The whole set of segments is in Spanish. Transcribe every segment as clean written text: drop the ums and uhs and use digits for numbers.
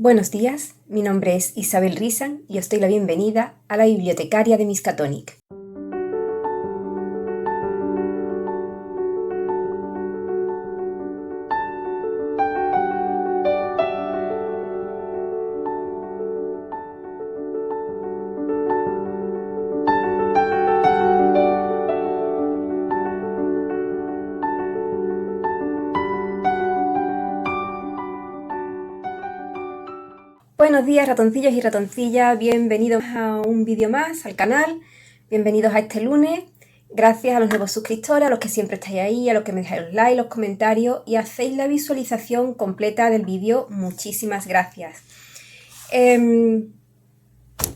Buenos días, mi nombre es Isabel Rizan y os doy la bienvenida a la bibliotecaria de Miskatonic. Buenos días, ratoncillos y ratoncillas, bienvenidos a un vídeo más al canal, bienvenidos a este lunes. Gracias a los nuevos suscriptores, a los que siempre estáis ahí, a los que me dejáis los likes, los comentarios y hacéis la visualización completa del vídeo. Muchísimas gracias.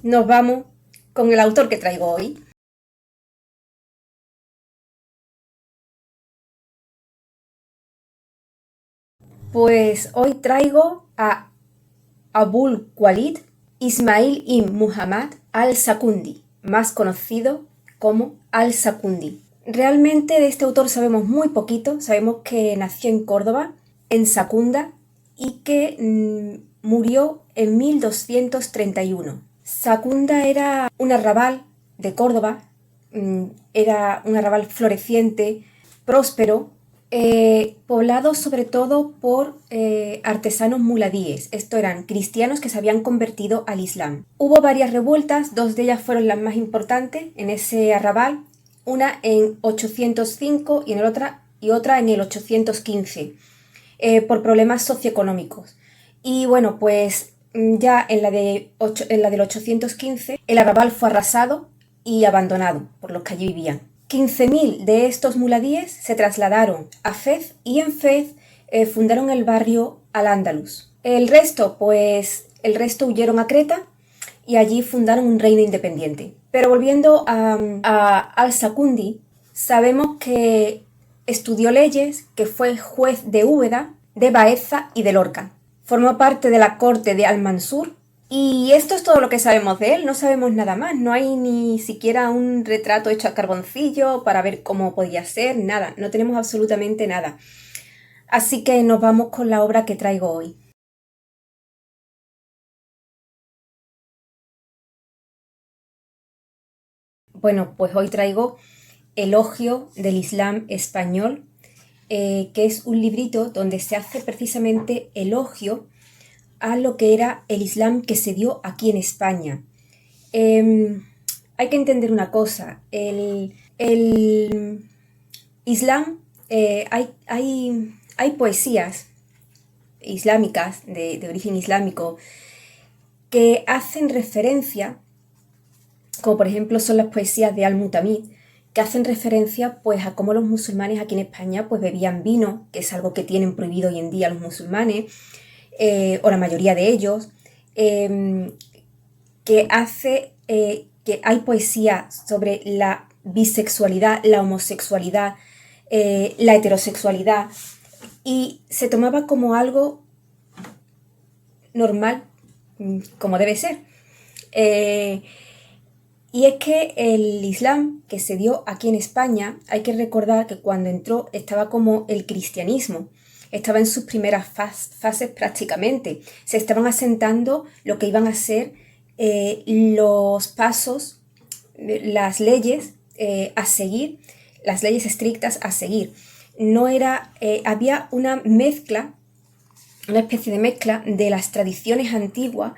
Nos vamos con el autor que traigo hoy. Pues hoy traigo a Abul Walid Ismail ibn Muhammad al-Sakundi, más conocido como al-Sakundi. Realmente de este autor sabemos muy poquito, sabemos que nació en Córdoba, en Sakunda, y que murió en 1231. Sakunda era un arrabal de Córdoba, era un arrabal floreciente, próspero, poblado sobre todo por artesanos muladíes. Esto eran cristianos que se habían convertido al Islam. Hubo varias revueltas, dos de ellas fueron las más importantes en ese arrabal, una en 805 y otra en el 815, por problemas socioeconómicos. Y bueno, pues ya en la del 815 el arrabal fue arrasado y abandonado por los que allí vivían. 15.000 de estos muladíes se trasladaron a Fez y en Fez fundaron el barrio Al-Ándalus. El resto huyeron a Creta y allí fundaron un reino independiente. Pero volviendo a al-Sakundi, sabemos que estudió leyes, que fue juez de Úbeda, de Baeza y de Lorca. Formó parte de la corte de Al-Mansur. Y esto es todo lo que sabemos de él, no sabemos nada más, no hay ni siquiera un retrato hecho a carboncillo para ver cómo podía ser, nada, no tenemos absolutamente nada. Así que nos vamos con la obra que traigo hoy. Bueno, pues hoy traigo Elogio del Islam Español, que es un librito donde se hace precisamente elogio a lo que era el Islam que se dio aquí en España. Hay que entender una cosa, el Islam, hay poesías islámicas, de origen islámico, que hacen referencia, como por ejemplo son las poesías de Al-Mutamid, que hacen referencia pues a cómo los musulmanes aquí en España pues bebían vino, que es algo que tienen prohibido hoy en día los musulmanes, o la mayoría de ellos, que hay poesía sobre la bisexualidad, la homosexualidad, la heterosexualidad, y se tomaba como algo normal, como debe ser. Y es que el Islam que se dio aquí en España, hay que recordar que cuando entró estaba como el cristianismo, estaba en sus primeras fases prácticamente. Se estaban asentando lo que iban a ser los pasos, las leyes a seguir, las leyes estrictas a seguir. No era, había una mezcla, una especie de mezcla de las tradiciones antiguas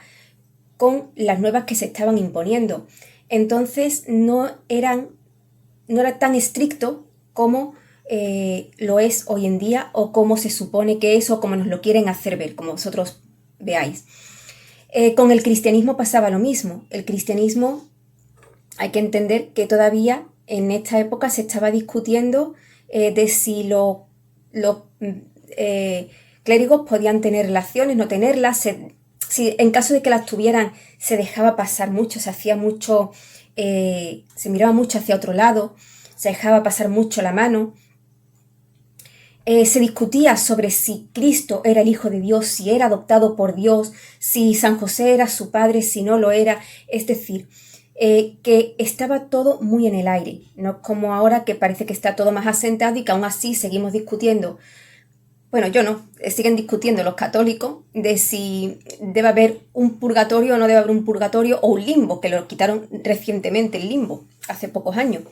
con las nuevas que se estaban imponiendo. Entonces no era tan estricto como lo es hoy en día, o como se supone que es, o como nos lo quieren hacer ver, como vosotros veáis. Con el cristianismo pasaba lo mismo. El cristianismo, hay que entender que todavía en esta época se estaba discutiendo de si los clérigos podían tener relaciones, no tenerlas, si en caso de que las tuvieran se dejaba pasar mucho, se hacía mucho, se miraba mucho hacia otro lado, se dejaba pasar mucho la mano. Se discutía sobre si Cristo era el Hijo de Dios, si era adoptado por Dios, si San José era su padre, si no lo era. Es decir, que estaba todo muy en el aire, no como ahora que parece que está todo más asentado y que aún así seguimos discutiendo. Bueno, yo no, siguen discutiendo los católicos de si debe haber un purgatorio o no debe haber un purgatorio o un limbo, que lo quitaron recientemente el limbo, hace pocos años.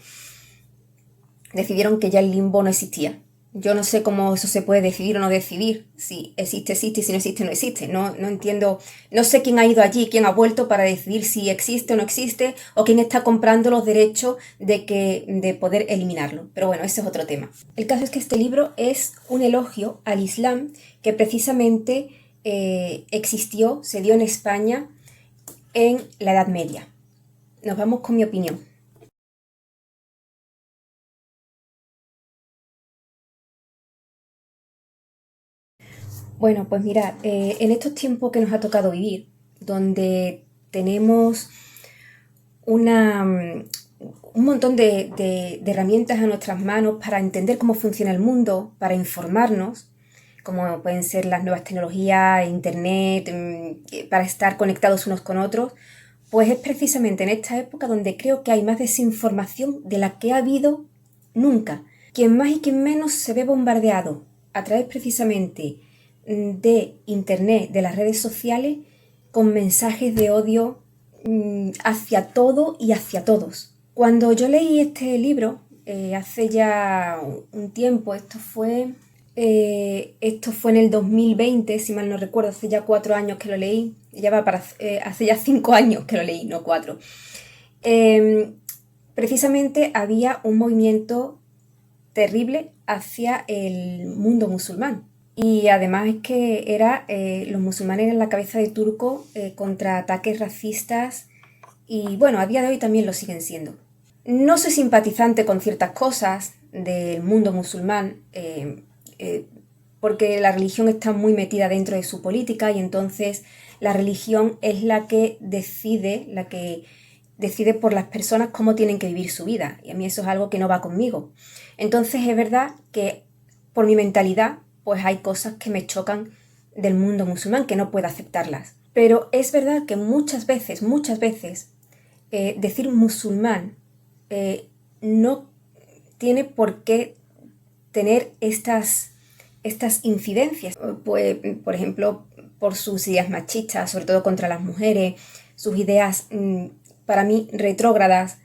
Decidieron que ya el limbo no existía. Yo no sé cómo eso se puede decidir o no decidir, si existe, existe, y si no existe, no existe. No entiendo, no sé quién ha ido allí, quién ha vuelto para decidir si existe o no existe, o quién está comprando los derechos de poder eliminarlo. Pero bueno, ese es otro tema. El caso es que este libro es un elogio al Islam que precisamente existió, se dio en España en la Edad Media. Nos vamos con mi opinión. Bueno, pues mirad, en estos tiempos que nos ha tocado vivir, donde tenemos una, un montón de herramientas a nuestras manos para entender cómo funciona el mundo, para informarnos, como pueden ser las nuevas tecnologías, internet, para estar conectados unos con otros, pues es precisamente en esta época donde creo que hay más desinformación de la que ha habido nunca. Quien más y quien menos se ve bombardeado a través precisamente de internet, de las redes sociales, con mensajes de odio hacia todo y hacia todos. Cuando yo leí este libro, hace ya un tiempo, esto fue en el 2020, si mal no recuerdo, hace ya 4 años que lo leí, hace ya 5 años que lo leí, no 4. Precisamente había un movimiento terrible hacia el mundo musulmán. Y además es que los musulmanes eran la cabeza de turco contra ataques racistas y bueno, a día de hoy también lo siguen siendo. No soy simpatizante con ciertas cosas del mundo musulmán porque la religión está muy metida dentro de su política y entonces la religión es la que decide por las personas cómo tienen que vivir su vida y a mí eso es algo que no va conmigo. Entonces es verdad que por mi mentalidad pues hay cosas que me chocan del mundo musulmán, que no puedo aceptarlas. Pero es verdad que muchas veces, decir musulmán no tiene por qué tener estas incidencias. Pues, por ejemplo, por sus ideas machistas, sobre todo contra las mujeres, sus ideas, para mí, retrógradas,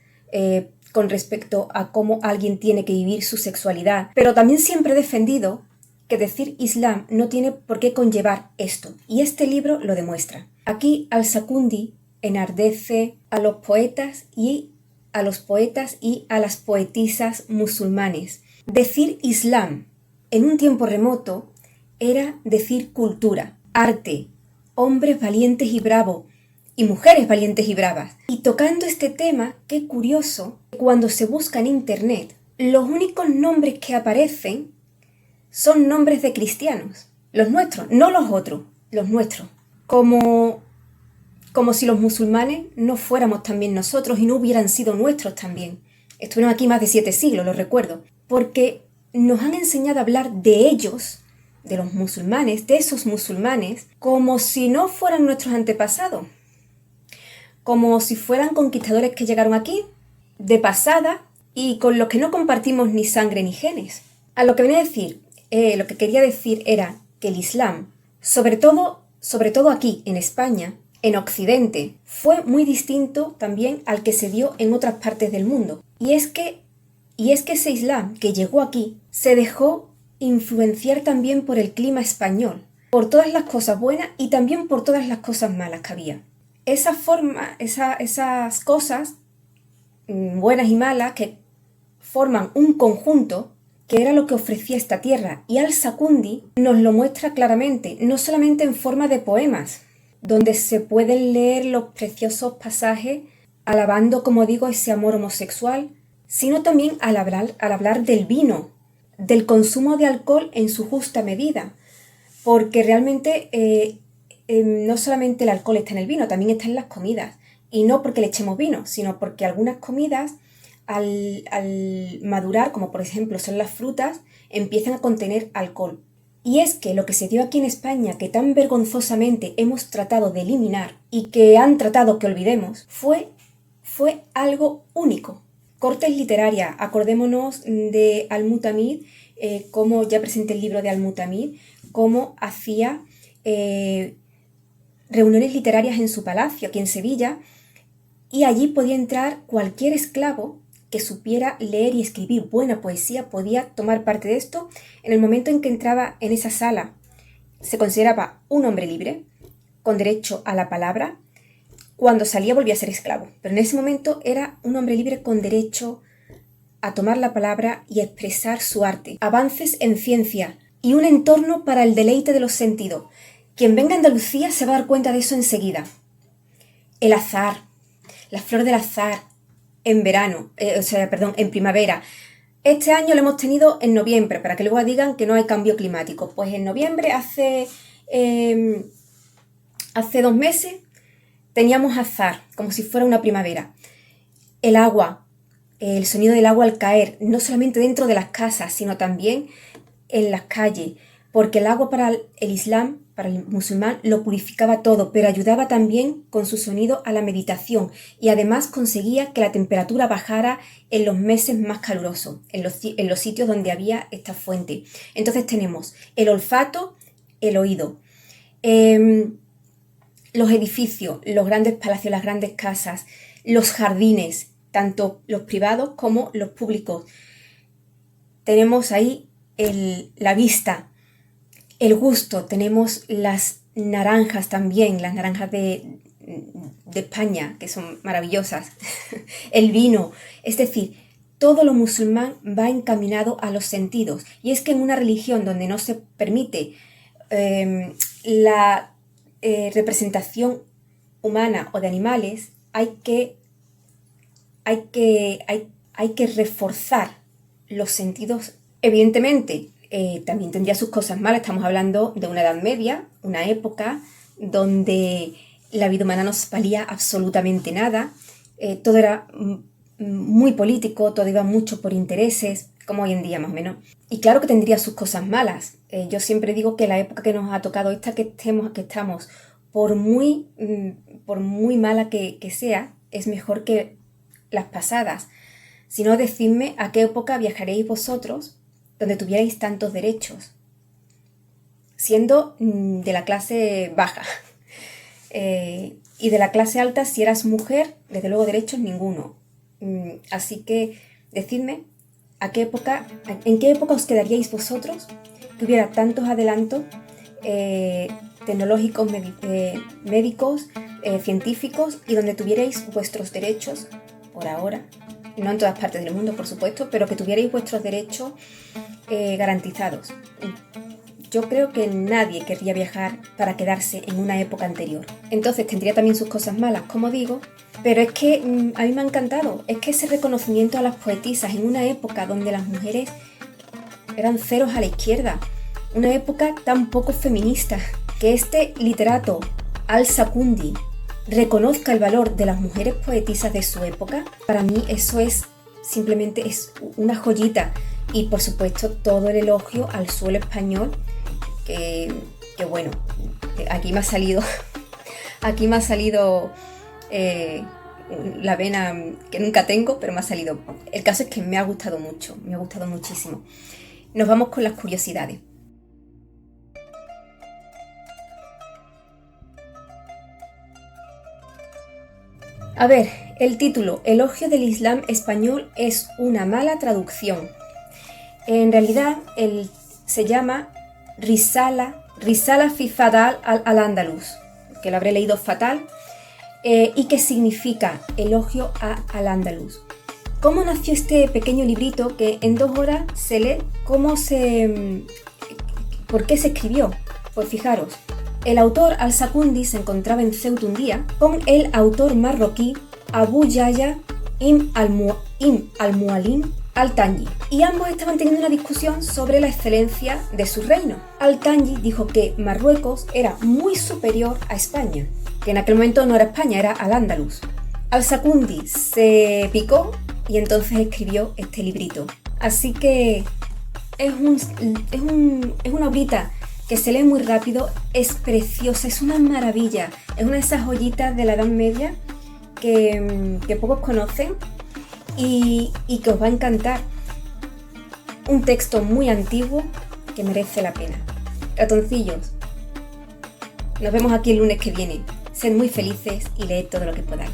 con respecto a cómo alguien tiene que vivir su sexualidad. Pero también siempre he defendido que decir Islam no tiene por qué conllevar esto, y este libro lo demuestra. Aquí Al-Sakundi enardece a los poetas y a las poetisas musulmanes. Decir Islam en un tiempo remoto era decir cultura, arte, hombres valientes y bravos, y mujeres valientes y bravas. Y tocando este tema, qué curioso, cuando se busca en internet, los únicos nombres que aparecen son nombres de cristianos, los nuestros, no los otros, los nuestros. Como si los musulmanes no fuéramos también nosotros y no hubieran sido nuestros también. Estuvieron aquí más de 7 siglos, lo recuerdo, porque nos han enseñado a hablar de ellos, de los musulmanes, de esos musulmanes, como si no fueran nuestros antepasados, como si fueran conquistadores que llegaron aquí de pasada y con los que no compartimos ni sangre ni genes. A lo que venía a decir, lo que quería decir era que el Islam, sobre todo aquí en España, en Occidente, fue muy distinto también al que se dio en otras partes del mundo. Y es que ese Islam que llegó aquí se dejó influenciar también por el clima español, por todas las cosas buenas y también por todas las cosas malas que había. Esas cosas buenas y malas que forman un conjunto que era lo que ofrecía esta tierra, y Al-Sakundi nos lo muestra claramente, no solamente en forma de poemas, donde se pueden leer los preciosos pasajes alabando, como digo, ese amor homosexual, sino también al hablar del vino, del consumo de alcohol en su justa medida, porque realmente no solamente el alcohol está en el vino, también está en las comidas, y no porque le echemos vino, sino porque algunas comidas al madurar, como por ejemplo son las frutas, empiezan a contener alcohol. Y es que lo que se dio aquí en España, que tan vergonzosamente hemos tratado de eliminar y que han tratado que olvidemos, fue algo único. Cortes literarias, acordémonos de Al-Mutamid, cómo, ya presenté el libro de Al-Mutamid, cómo hacía reuniones literarias en su palacio, aquí en Sevilla, y allí podía entrar cualquier esclavo que supiera leer y escribir buena poesía, podía tomar parte de esto. En el momento en que entraba en esa sala, se consideraba un hombre libre, con derecho a la palabra. Cuando salía volvía a ser esclavo, pero en ese momento era un hombre libre con derecho a tomar la palabra y a expresar su arte. Avances en ciencia y un entorno para el deleite de los sentidos. Quien venga a Andalucía se va a dar cuenta de eso enseguida. El azahar, la flor del azahar en verano, en primavera. Este año lo hemos tenido en noviembre, para que luego digan que no hay cambio climático. Pues en noviembre, hace 2 meses, teníamos azahar, como si fuera una primavera. El agua, el sonido del agua al caer, no solamente dentro de las casas, sino también en las calles, porque el agua para el Islam, para el musulmán, lo purificaba todo, pero ayudaba también con su sonido a la meditación y además conseguía que la temperatura bajara en los meses más calurosos, en los sitios donde había esta fuente. Entonces tenemos el olfato, el oído, los edificios, los grandes palacios, las grandes casas, los jardines, tanto los privados como los públicos. Tenemos ahí la vista, el gusto, tenemos las naranjas también, las naranjas de España, que son maravillosas, el vino, es decir, todo lo musulmán va encaminado a los sentidos. Y es que en una religión donde no se permite la representación humana o de animales, hay que reforzar los sentidos. Evidentemente, también tendría sus cosas malas. Estamos hablando de una Edad Media, una época donde la vida humana no se valía absolutamente nada, todo era muy político, todo iba mucho por intereses, como hoy en día más o menos. Y claro que tendría sus cosas malas. Yo siempre digo que la época que nos ha tocado, esta que estamos, por muy mala que sea, es mejor que las pasadas. Si no, decidme a qué época viajaréis vosotros donde tuvierais tantos derechos, siendo de la clase baja. Y de la clase alta, si eras mujer, desde luego derechos ninguno. Así que decidme en qué época os quedaríais vosotros que hubiera tantos adelantos tecnológicos, médicos, científicos, y donde tuvierais vuestros derechos por ahora, no en todas partes del mundo, por supuesto, pero que tuvierais vuestros derechos garantizados. Yo creo que nadie querría viajar para quedarse en una época anterior. Entonces tendría también sus cosas malas, como digo, pero es que a mí me ha encantado. Es que ese reconocimiento a las poetisas en una época donde las mujeres eran ceros a la izquierda, una época tan poco feminista, que este literato, Al-Sakundi, reconozca el valor de las mujeres poetisas de su época, para mí eso es simplemente una joyita. Y por supuesto todo el elogio al suelo español, que bueno, aquí me ha salido la vena que nunca tengo, pero me ha salido. El caso es que me ha gustado mucho, me ha gustado muchísimo. Nos vamos con las curiosidades. A ver, el título, Elogio del Islam español, es una mala traducción. En realidad, se llama Risala fi Fadal al-Andalus, que lo habré leído fatal, y que significa elogio al-Andalus. ¿Cómo nació este pequeño librito que en 2 horas se lee? ¿Por qué se escribió? Pues fijaros, el autor Al-Sakundi se encontraba en Ceuta un día con el autor marroquí Abu Yahya ibn al-Mu'allim Al-Tanji, y ambos estaban teniendo una discusión sobre la excelencia de su reino. Al-Tanji dijo que Marruecos era muy superior a España, que en aquel momento no era España, era Al-Ándalus. Al-Sakundi se picó y entonces escribió este librito. Así que es una obrita que se lee muy rápido, es preciosa, es una maravilla, es una de esas joyitas de la Edad Media que pocos conocen y que os va a encantar. un texto muy antiguo que merece la pena. Ratoncillos, nos vemos aquí el lunes que viene. Sed muy felices y leed todo lo que podáis.